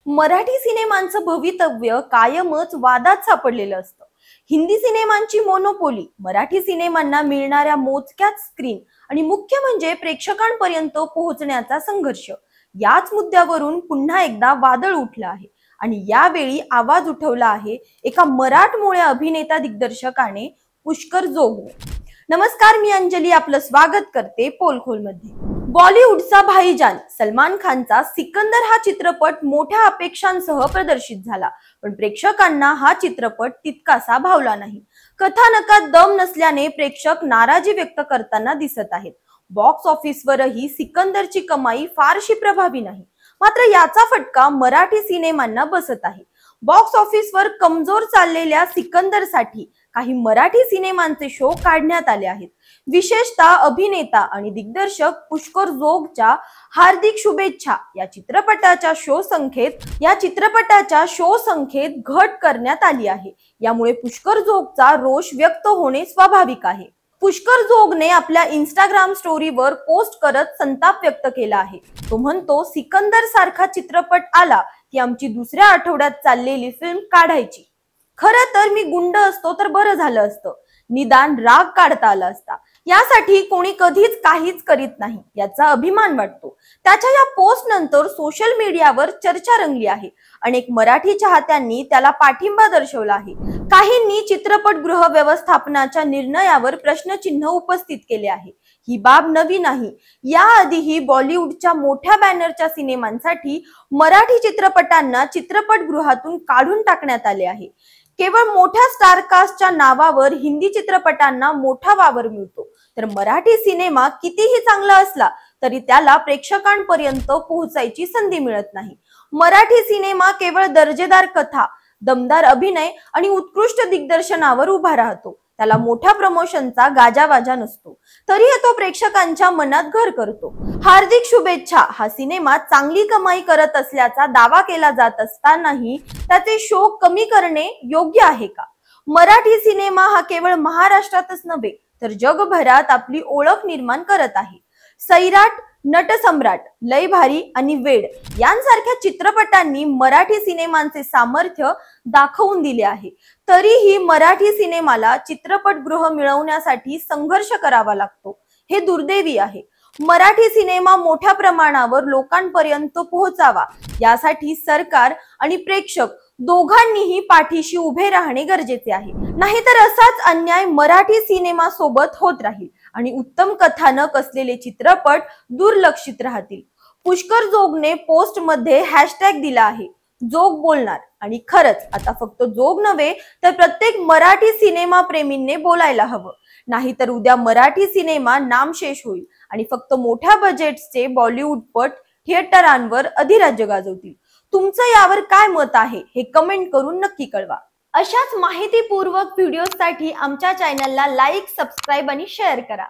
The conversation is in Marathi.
मराठी सिनेमांचं भवितव्य कायमच वादात सापडलेलं असतं। हिंदी सिनेमांची मोनोपोली, मराठी सिनेमांना मिळणाऱ्या मोजक्याच स्क्रीन आणि मुख्य म्हणजे प्रेक्षकांपर्यंत पोहोचण्याचा संघर्ष, याच मुद्द्यावरून पुन्हा एकदा वादळ उठलं आहे। आणि यावेळी आवाज उठवला आहे एका मराठमोळ्या अभिनेता दिग्दर्शकाने, पुष्कर जोगने। नमस्कार, मी अंजली आपलं स्वागत करते पोलखोल मध्ये। बॉलिवूडचा भाईजान सलमान खानचा सिकंदर हा चित्रपट मोठ्या अपेक्षांसह प्रदर्शित झाला, पण प्रेक्षकांना हा चित्रपट तितकासा भावला नाही। कथानकात दम नसल्याने प्रेक्षक नाराजी व्यक्त करताना दिसत आहेत। बॉक्स ऑफिसवरही सिकंदरची कमाई फारशी प्रभावी नाही, मात्र याचा फटका मराठी सिनेमांना बसत आहे। बॉक्स ऑफिसवर कमजोर चाललेल्या सिकंदरसाठी काही मराठी सिनेमांचे शो काढण्यात आले आहेत। विशेषतः अभिनेता आणि दिग्दर्शक पुष्कर जोगच्या हार्दिक शुभेच्छा या चित्रपटाच्या शो संख्येत घट करण्यात आली आहे। यामुळे पुष्कर जोगचा रोष व्यक्त होणे स्वाभाविक आहे। पुष्कर जोगने आपल्या इंस्टाग्राम स्टोरीवर पोस्ट करत संताप व्यक्त केला आहे। तो म्हणतो, सिकंदर सारखा चित्रपट आला की आमची दुसऱ्या आठवड्यात चाललेली फिल्म काढायची। खरं तर मी गुंड असतो तर बरं झालं असतं, निदान राग काढता आला असता। यासाठी कोणी कधीच काहीच करीत नाही याचा अभिमान वाटतो। त्याच्या या पोस्ट नंतर सोशल मीडियावर चर्चा रंगली आहे। अनेक मराठी चाहत्यांनी त्याला पाठिंबा दर्शवला आहे। काहींनी चित्रपटगृह व्यवस्थापनाच्या निर्णयावर प्रश्नचिन्ह उपस्थित केले आहे। ही बाब नवी नाही, याआधीही बॉलिवूडच्या मोठ्या बॅनरच्या सिनेमांसाठी मराठी चित्रपटांना चित्रपटगृहातून काढून टाकण्यात आले आहे। केवळ मोठ्या स्टारकास्टच्या नावावर हिंदी चित्रपटांना मोठा वावर मिळतो, तर मराठी सिनेमा कितीही चांगला असला तरी त्याला प्रेक्षकांपर्यंत पोहोचायची संधी मिळत नाही। मराठी सिनेमा केवळ दर्जेदार कथा, दमदार अभिनय आणि उत्कृष्ट दिग्दर्शनावर उभा राहतो। त्याला मोठ्या प्रमोशनचा गाजावाजा नसतो, तरी तो प्रेक्षकांच्या मनात घर करतो। हार्दिक शुभेच्छा हा सिनेमा चांगली कमाई करत असल्याचा दावा केला जात असतानाही त्याचे शो कमी करणे योग्य आहे का? मराठी सिनेमा हा केवळ महाराष्ट्रातच नव्हे तर जगभरात आपली ओळख निर्माण करत आहे। सैराट, नटसम्राट, लय भारी आणि वेड यांसारख्या चित्रपटांनी मराठी सिनेमांचे सामर्थ्य दाखवून दिले आहे। तरीही मराठी सिनेमाला चित्रपटगृह मिळवण्यासाठी संघर्ष करावा लागतो, हे दुर्दैवी आहे। मराठी सिनेमा मोठ्या प्रमाणावर लोकांपर्यंत पोहोचावा यासाठी सरकार आणि प्रेक्षक दोघांनीही पाठीशी उभे राहणे गरजेचे आहे। नाहीतर असाच अन्याय मराठी सिनेमा सोबत होत राहील आणि उत्तम कथानक असलेले चित्रपट दुर्लक्षित राहतील। पुष्कर जोगने पोस्ट मध्ये हॅशटॅग दिला आहे, जोग बोलणार। आणि खरंच आता फक्त जोग नव्हे तर प्रत्येक मराठी सिनेमा प्रेमींनी बोलायला हवं, नाहीतर उद्या मराठी सिनेमा नामशेष होईल आणि फक्त मोठ्या बजेटचे बॉलिवूडपट थिएटरांवर अधिराज्य गाजवतील। तुमचं यावर काय मत आहे हे कमेंट करून नक्की कळवा। अशाच माहितीपूर्वक व्हिडिओसाठी आमच्या चॅनलला लाईक, सबस्क्राईब आणि शेअर करा।